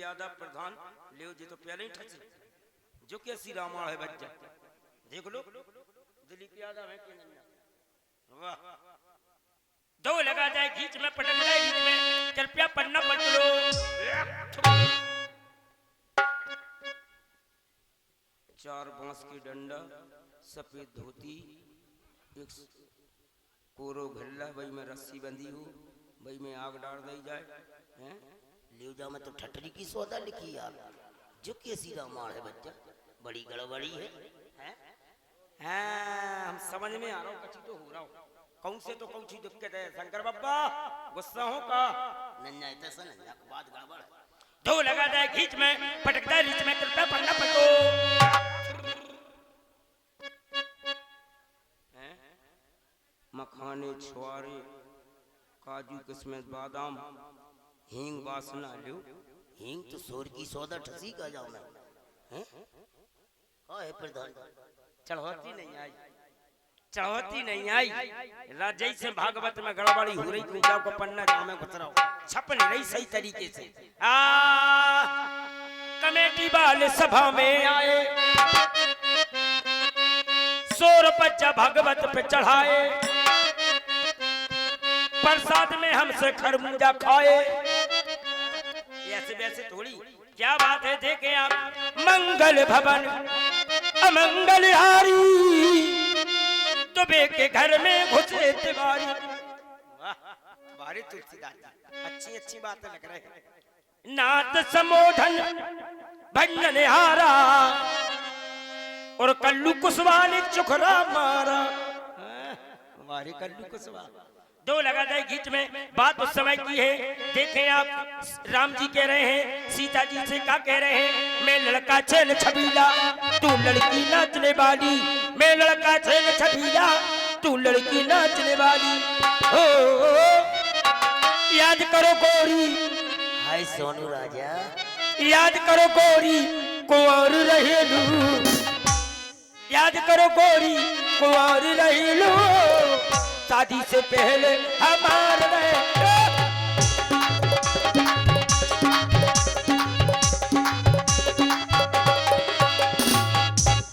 यादव प्रधान ले जी तो पहले ही ठसे जो कि श्री रामायण है बच्चा देख लो दिलीप यादव है कि नहीं। वाह दो लगा जाए गीच में पटक जाए गीच में कृपया पन्ना पलट लो। चार बांस की डंडा सफेद धोती एक कोरो घल्ला वही में रस्सी बंधी हो वही में आग डाल दी जाए हैं ले जाओ में तो ठटरी की सौदा लिखी यार जो कैसी रामायण है बच्चा बड़ी गड़बड़ी है हैं हम समझ में आ रहा हूँ कची तो हो रहा हूँ कौन से तो कौन सी दिक्कत है शंकर बाबा गुस्सा हो का नन्ना ऐसा नन्ना के बाद गड़बड़ दो लगा जाए खींच में पटकता है रीच में कृपया पन्ना पलटो। मखाने छुआरे काजू किशमिश बादाम हींग वासना लो हींग तो सोर की सौदा ठसी का जाओ मैं हैं है प्रधान चढ़ौती नहीं आई राजई से भागवत में गड़बड़ी हो रही पूजा को पन्ना जाओ में गुजराओ छप नहीं रही सही तरीके से कमेटी वाले सभा में आए सोर बच्चा भागवत पे चढ़ाए प्रसाद में हमसे खरबूजा खाए ऐसे वैसे थोड़ी क्या बात है देखे आप मंगल भवन अमंगल हारी दुबे के घर में घुसे तिवारी। तुलसीदास अच्छी बातें लग रही है नाथ समोधन भंजन हारा और कल्लू कुशवाहा ने चुखरा मारा हमारे कल्लू कुशवाहा दो लगा जाए गीत में बात उस समय की है देखें आप राम जी कह रहे हैं सीता जी से क्या कह रहे हैं मैं लड़का छेल छबीला तू लड़की नाचने वाली मैं लड़का छेल छबीला तू लड़की नाचने वाली हो याद करो गोरी हाय सोनू राजा याद करो गोरी कुंवर रहेलू याद करो गोरी कुंवर रहेलू शादी से पहले हमारे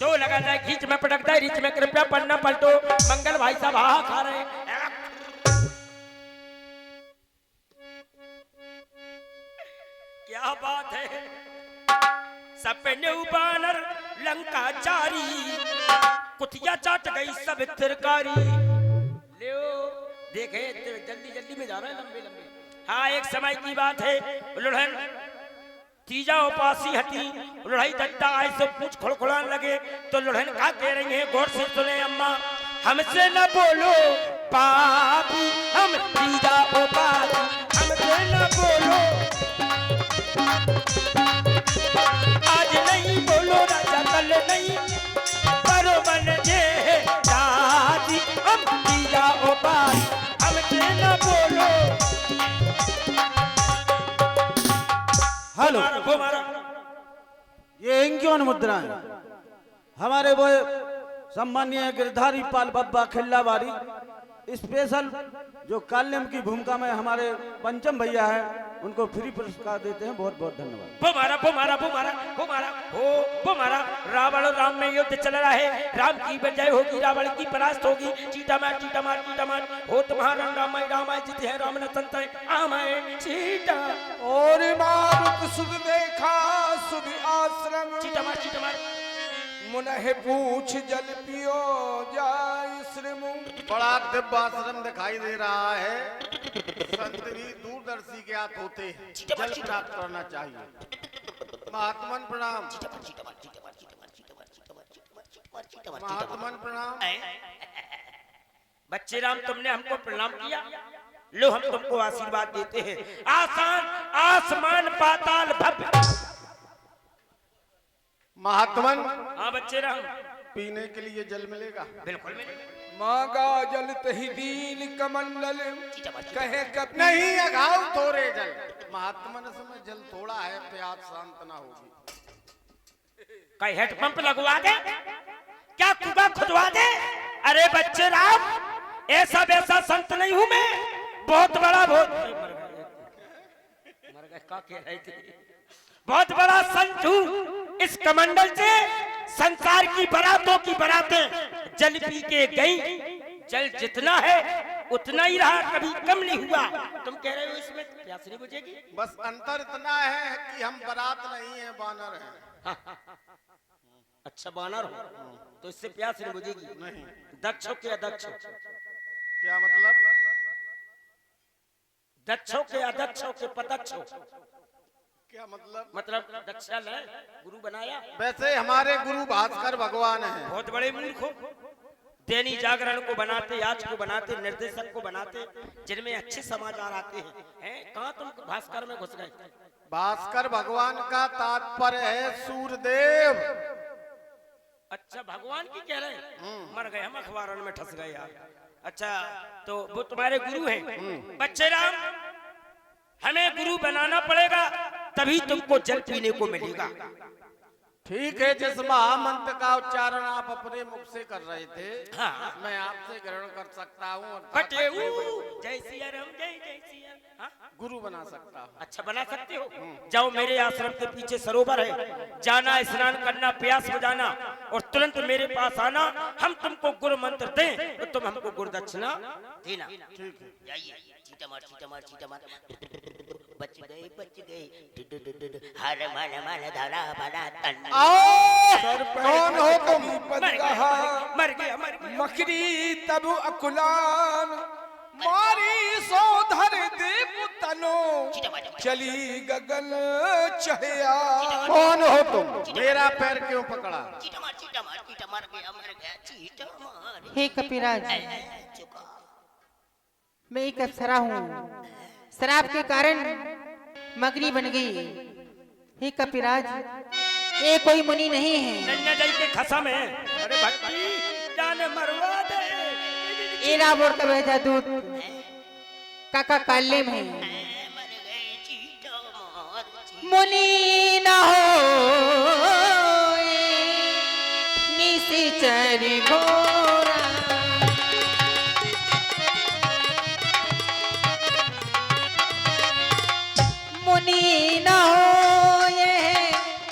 दो लगा जाए खींच में पटकता है रीच में कृपया पन्ना पलटो मंगल भाई साहब हा खा रहे हैं क्या बात है सपने बानर लंका चारी कुतिया चाट गई सब तिरकारी ले देखे जल्दी में जा रहा है लंबे हाँ एक समय की बात है लुढ़न तीजा उपासी हटी लुढ़ाई दट्टा आए से पूछ खुड़खुड़ाने लगे तो लुढ़न क्या कह रही है गौर से सुने अम्मा हमसे न बोलो पापी हम तीजा उपासी हमसे न बोलो आज नहीं बोलो राजा कल नहीं करो बन जे दादी हम तीजा उपासी हमसे न बोलो। हेलो ये क्यों मुद्रा है हमारे वो सम्मानीय गिरधारी पाल बब्बा खिल्लावारी स्पेशल जो काल्यम की भूमिका में हमारे पंचम भैया है उनको फ्री पुरस्कार देते हैं बहुत बहुत धन्यवाद। वो रावण राम में युद्ध चल रहा है राम की विजय होगी रावण की परास्त होगी चीटा मार हो तुम्हारा रामाय जीत है राम न संत है आमाय चीटा और मारुत सुध देखा सुध आश्रम चीटा मार मुनह पूछ जल पियो जाय श्रीम बड़ा दिव्य आश्रम दिखाई दे रहा है संत भी दूरदर्शी ज्ञात होते हैं जल प्राप्त करना चाहिए। महात्मन प्रणाम महात्मन प्रणाम। बच्चे राम तुमने हमको प्रणाम किया लो हम तुमको आशीर्वाद देते हैं आसमान पाताल भव्य महात्मन हाँ बच्चे राम पीने के लिए जल मिलेगा बिल्कुल मिलेगा मांगा जल तही दीन कमंडल कहे कब नहीं अघाव थोड़े जल महात्मन समय जल थोड़ा है प्यास शांत ना होगी कहीं हेड पंप लगवा दे क्या कुआ खुदवा दे अरे बच्चे राम ऐसा वैसा संत नहीं हूं मैं बहुत बड़ा बहुत मर गए क्या कह रहे थे बहुत बड़ा संत हूँ। इस कमंडल से संसार की बारातें जल पी के गई। जल जितना है उतना ही रहा, कभी कम नहीं हुआ। तुम कह रहे हो इसमें प्यास नहीं बुझेगी? बस अंतर इतना है कि हम बारात नहीं है, बानर है। अच्छा बानर हो तो इससे प्यास नहीं बुझेगी? नहीं। दक्षो के अदक्षो? क्या मतलब? दक्षो के अदक्षो के पदक्षो? क्या मतलब? मतलब दक्षा है गुरु बनाया। वैसे हमारे गुरु भास्कर भगवान हैं। बहुत बड़े मूर्ख हो। दैनिक जागरण को बनाते, आज को बनाते, निर्देशक को बनाते, जिनमें अच्छे समाचार आते हैं, कहाँ तुम भास्कर में घुस गए? भास्कर भगवान का तात्पर्य है सूर्यदेव। अच्छा भगवान की कह रहे हैं? मर गए हम, अखबारों में ठस गए यार। अच्छा तो वो तुम्हारे गुरु हैं? बच्चे राम, हमें गुरु बनाना पड़ेगा, तभी तुमको जल पीने को मिलेगा। ठीक है, जिस महामंत्र का उच्चारण आप अपने मुख से कर रहे थे, हाँ। मैं आपसे ग्रहण कर सकता हूँ, जय सिया राम, जय जय सिया। हाँ? गुरु बना सकता हूँ। अच्छा बना सकते हो? जाओ, मेरे आश्रम के पीछे सरोवर है, जाना, स्नान करना, प्यास बुझाना और तुरंत मेरे पास आना। हम तुमको गुरु मंत्र दें तो तुम हमको गुरु दक्षिणा देना। ठीक है। जाइए, चीटा मार, चीटा मार, चीटा मार। बच गए, बच गए। हर मन मन धरा बना तन। कौन हो तुम? मर गया, मर गया, मर गया। मकरी तब अकुलान मारी सोधर देव तनो चली गगन चहया। कौन हो तुम? मेरा पैर क्यों पकड़ा? चीटा मार, चीटा मार, चीटा मार गया, मर गया, चीटा मार। हे कपिराज, मैं एक अप्सरा हूँ, शराब के कारण मगरी बन गई। हे कपिराज, ये कोई मुनि नहीं है। नन्या जाई के खसम है। अरे भक्ति जान मरवा दे। ये रावण का भेजा दूत काका काले में मर गए, चीटा मार। मुनि न हो निशिचर घोरा, मुनि न हो ये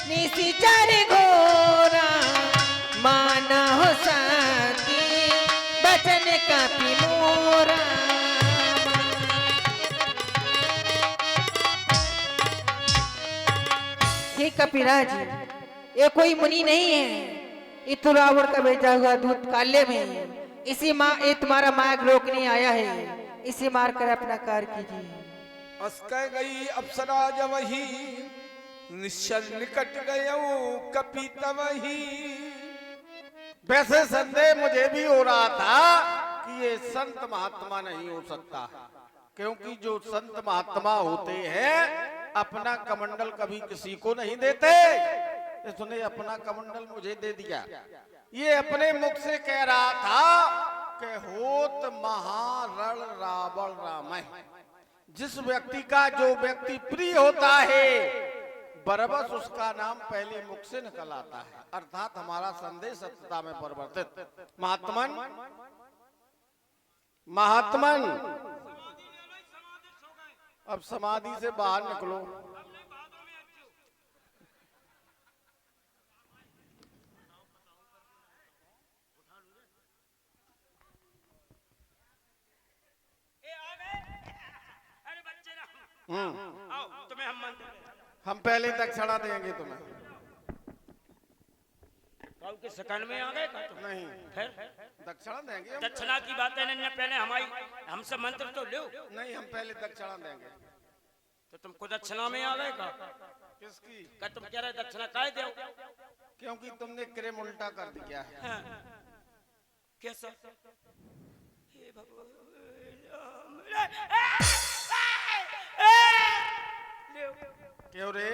निशिचर घोरा, माना हो सती बचन का पिमोरा। हे कपिराज, ये कोई मुनि नहीं है, ये तो रावण का भेजा हुआ दूत काले में। इसी ये तुम्हारा मार्ग रोकने आया है, इसे मार कर अपना कार्य कीजिए। अस्क गई अप्सरा जवही निश्चल निकट गयो कपि तवही। वैसे संदेह मुझे भी हो रहा था कि ये संत महात्मा नहीं हो सकता, क्योंकि जो संत महात्मा होते हैं अपना कमंडल कभी किसी को नहीं देते। इसने अपना कमंडल मुझे दे दिया। ये अपने मुख से कह रहा था कि होत महारण रावण रामय। जिस व्यक्ति का जो व्यक्ति प्रिय होता है बरबस उसका नाम पहले मुख से निकल आता है, अर्थात हमारा संदेश सत्यता में परिवर्तित। महात्मन, महात्मन, अब समाधि से बाहर निकलो। आओ, तुम्हें हम मंत्र हम पहले दक्षिणा देंगे तुम्हें। काऊ के सकन में आ गए का तुम? नहीं, फिर दक्षिणा देंगे हम। दक्षिणा की बात है ना, पहले हमारी हमसे मंत्र तो लो। नहीं, हम पहले दक्षिणा देंगे। तो तुमको दक्षिणा में आ गए का? किसकी? का तुम कह रहे दक्षिणा काय दो? क्योंकि तुमने क्रम उल्टा कर दिया है। हाँ। कैसा? हे भगवान, क्यों रे?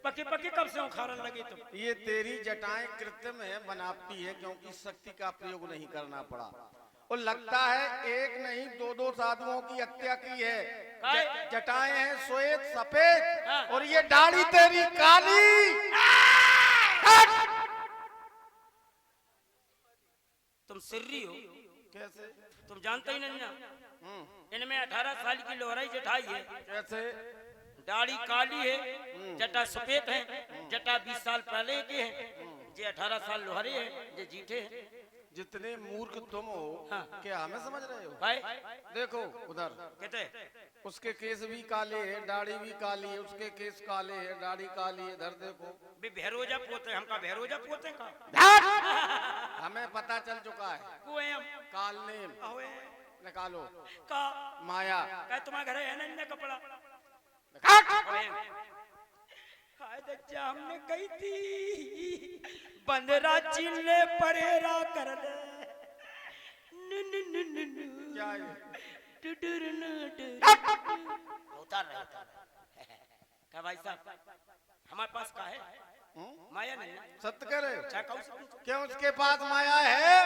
पके पके कब से उखाड़न लगे तुम? ये तेरी जटाएं कृत्रिम है, बनावटी है, क्योंकि शक्ति का प्रयोग नहीं करना पड़ा। और लगता है एक नहीं दो साधुओं की हत्या की है। जटाएं हैं श्वेत सफेद और ये दाढ़ी तेरी काली। तुम सिर्री हो? कैसे? तुम जानते ही नहीं ना, इनमें 18 साल की लोहराई जठाई है। कैसे? दाढ़ी काली है, जटा सफेद है, जटा 20 साल पहले के है, जे 18 साल लोहरे है, जे जीठे है। जितने मूर्ख तुम हो, हाँ। क्या हमें समझ रहे हो? भाई देखो उधर, कहते उसके केस भी काले हैं, दाढ़ी भी काली है, उसके केस काले हैं, दाढ़ी काली है। इधर देखो, भी भैरोजा पोते, हमका भैरोजा पोते का हमें पता चल चुका है। कोई हम काल नेम ahoy निकालो। का माया काय तुम्हारे घरे है ना इनने कपड़ा हाय दज्जा हमने गई थी बंदरा चिल्ले परेरा कर ले क्या है? उतार रहे क्या भाई साहब हमारे पास का है माया नहीं है। सत्य कह रहे हो? चाहे कहूं सकूं क्या उसके पास माया है?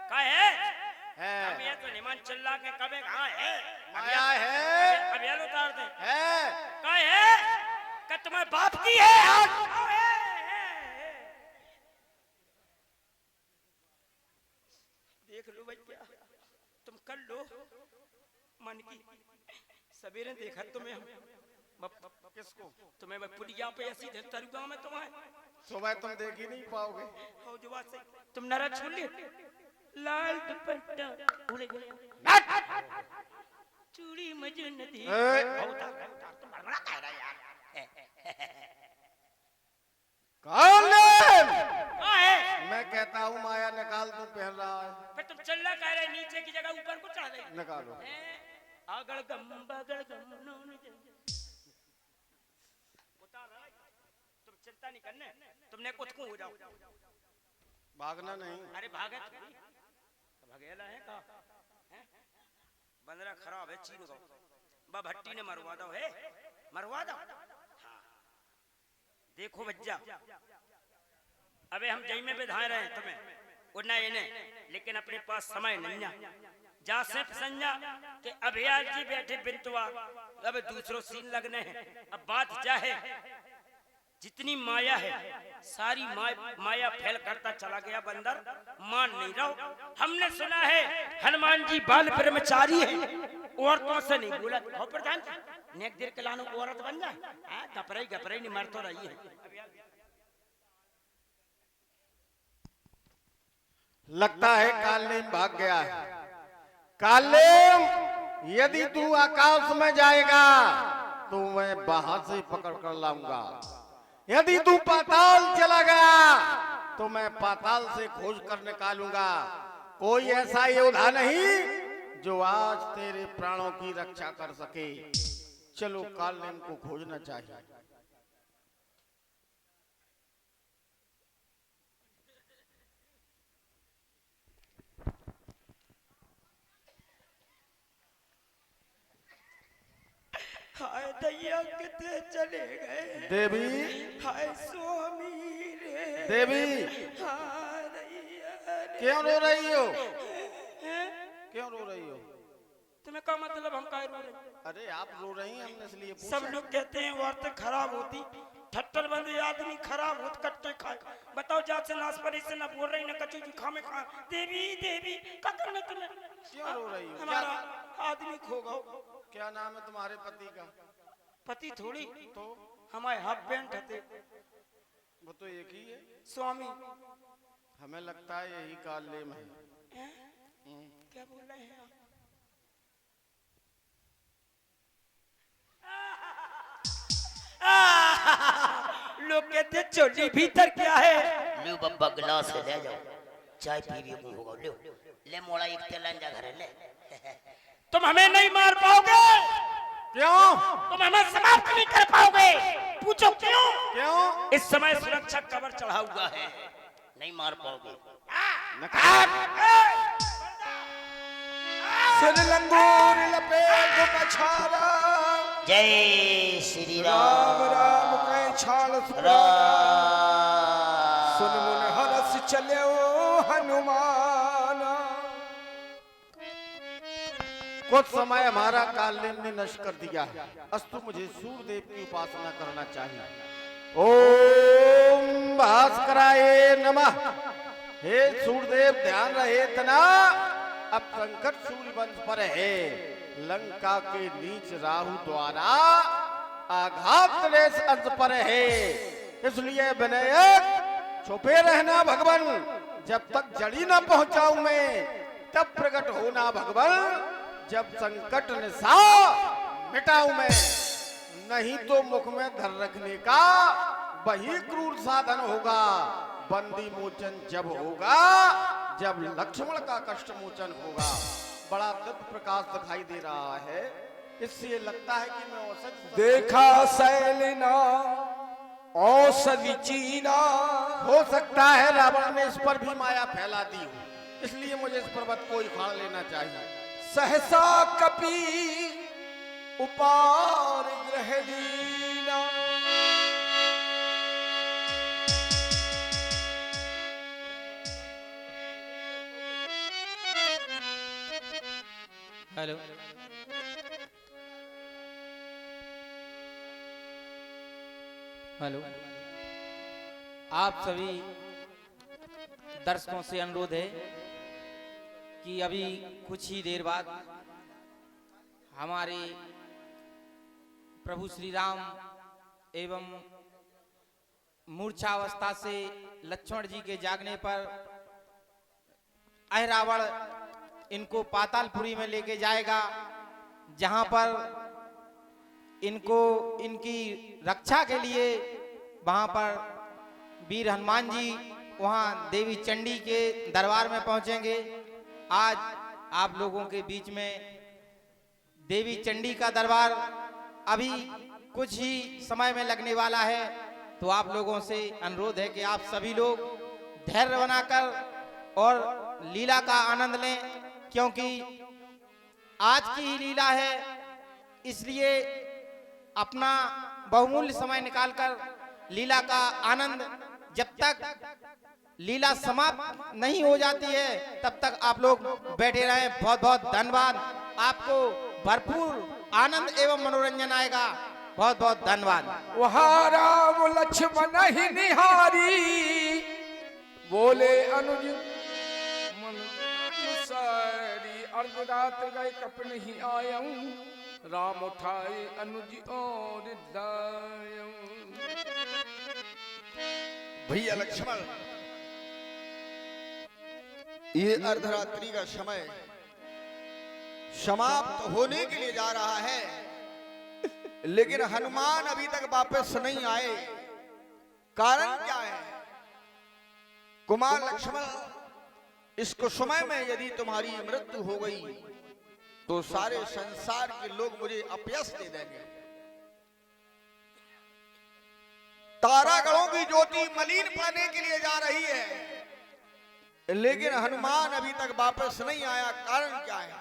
का है है। अब ये तो निमान चिल्ला के कबे कहाँ है माया है। अब ये उतार दे है। का है का तुम्हारे बाप की है देख लो भैया तुम कर लो मन की सवेरे देखा तुम्हें किसको? तुम्हें मैं पुलिया पे ऐसी तरुआ में तुम्हें सुबह तुम देख ही नहीं पाओगे। हो जो बात से तुम नरा छोड़ लिए लाल दुपट्टा उड़े गया चूड़ी मुझे नदी तुम बड़बड़ा कह रहा यार मैं कहता हूँ माया निकाल, तू पहन रहा है। फिर तुम चलना कह रहे नीचे की जगह ऊपर को चढ़ा रहे निकालो। आगड़ गम बगड़ गम तुम चिंता नहीं करने तुमने कुछ को हो जाओ भागना नहीं। अरे भागे भगेला है का बंदरा खराब है चीरो दो बा भट्टी ने मरवा दो है मरवा दो हाँ। देखो बच्चा अबे हम जई में बिधाए रहे तुम्हें उड़ना इन्हें लेकिन अपने पास समय नहीं जा से संजा कि अभियान जी बैठे बिंतुआ अब दूसरों सीन लगने हैं। अब बात क्या है जितनी माया है सारी माया फैल करता चला गया बंदर मान नहीं रहो। हमने सुना है हनुमान जी बाल ब्रह्मचारी है औरतों से नहीं बोला हो प्रधान नेक देर के लानो औरत बन जाए गपराई गपराई नहीं मर तो रही है। लगता है कालेम भाग गया है। कालेम यदि तू आकाश में जाएगा तो मैं बाहर से पकड़ कर लाऊंगा, यदि तू पाताल चला गया तो मैं पाताल से खोज कर निकालूंगा। कोई ऐसा योद्धा नहीं जो आज तेरे प्राणों की रक्षा कर सके। चलो कालेम को खोजना चाहिए। हाय दैया कितने चले गए देवी, हाय स्वामी रे देवी हाय दैया रे। क्यों रो रही हो? हैं? क्यों रो रही हो? तुम्हें क्या मतलब हम काहे रो रहे? अरे आप रो रही हैं, हमने इसलिए सब पूछा। लोग कहते हैं औरतें खराब होती ठट्टर बंदे आदमी खराब होत कट्टे खाए बताओ जात से नाशपरी से ना बोल रही ना कच्ची खामे खा देवी देवी का करना तुम्हें क्यों रो रही हो? हमारा आदमी खो गया। क्या नाम है तुम्हारे पति का? पति थोड़ी तो हमारे हाफ पैंट हते वो तो एक ही है। स्वामी हमें लगता है यही कालेम है। क्या बोल रहे हैं आप? लोग कहते चोली भीतर क्या है लो बब्बा गिलास है ले जाओ चाय पीवी को होगा लो ले मोड़ा एक तेलन जा घर ले तुम हमें नहीं मार पाओगे क्यों? तुम हमें समाप्त नहीं कर पाओगे पूछो क्यों? क्यों? इस समय सुरक्षा कवर चढ़ा हुआ है नहीं मार पाओगे। सिर लंगूर लपेट पछाड़ा जय श्री राम राम राम कह छाल सुन मुन हरस चले हनुमान। कुछ समय हमारा कालेम ने नष्ट कर दिया है। अस्तु मुझे सूर्यदेव की उपासना करना चाहिए। ओम भास्कराय नमः। हे सूर्यदेव ध्यान रहे तना, अब संकट सूर्य वंश पर है। लंका के नीच राहु द्वारा आघात रेस अंत पर है। इसलिए विनयक छुपे रहना भगवान, जब तक जड़ी न पहुंचाऊं मैं तब प्रकट होना भगवान, जब संकट निशा मिटाऊं मैं। नहीं तो मुख में धर रखने का वही क्रूर साधन होगा। बंदी मोचन जब होगा जब लक्ष्मण का कष्ट मोचन होगा। बड़ा दिव्य प्रकाश दिखाई दे रहा है, इससे लगता है कि मैं औसत देखा सैलना औषधि चीना। हो सकता है रावण ने इस पर भी माया फैला दी हो, इसलिए मुझे इस पर्वत को उखाड़ लेना चाहिए। सहसा कपी उपार ग्रह दीना। हेलो, हेलो, आप सभी दर्शकों से अनुरोध है कि अभी कुछ ही देर बाद हमारे प्रभु श्री राम एवं मूर्छावस्था से लक्ष्मण जी के जागने पर अहिरावण इनको पातालपुरी में लेके जाएगा, जहां पर इनको इनकी रक्षा के लिए वहां पर वीर हनुमान जी वहां देवी चंडी के दरबार में पहुंचेंगे। आज आप लोगों के बीच में देवी चंडी का दरबार अभी कुछ ही समय में लगने वाला है, तो आप लोगों से अनुरोध है कि आप सभी लोग धैर्य बनाकर और लीला का आनंद लें, क्योंकि आज की ही लीला है। इसलिए अपना बहुमूल्य समय निकालकर लीला का आनंद, जब तक लीला समाप्त नहीं हो जाती है तब तक आप लोग बैठे रहें। बहुत बहुत धन्यवाद, आपको भरपूर आनंद एवं मनोरंजन आएगा। बहुत बहुत धन्यवाद। वहाँ राम लक्ष्मण ही निहारी, बोले अनुज मन सारी। अर्धरात गए कपन ही आयऊं, राम उठाए अनुज और दायऊं। भैया लक्ष्मण, ये अर्धरात्रि का समय समाप्त होने के लिए जा रहा है, लेकिन हनुमान अभी तक वापस नहीं आए। कारण क्या है? कुमार लक्ष्मण, इस समय में यदि तुम्हारी मृत्यु हो गई तो सारे संसार के लोग मुझे अपयश दे देंगे। तारागणों की ज्योति मलिन पड़ने के लिए जा रही है, लेकिन हनुमान अभी तक वापस नहीं आया। कारण क्या है?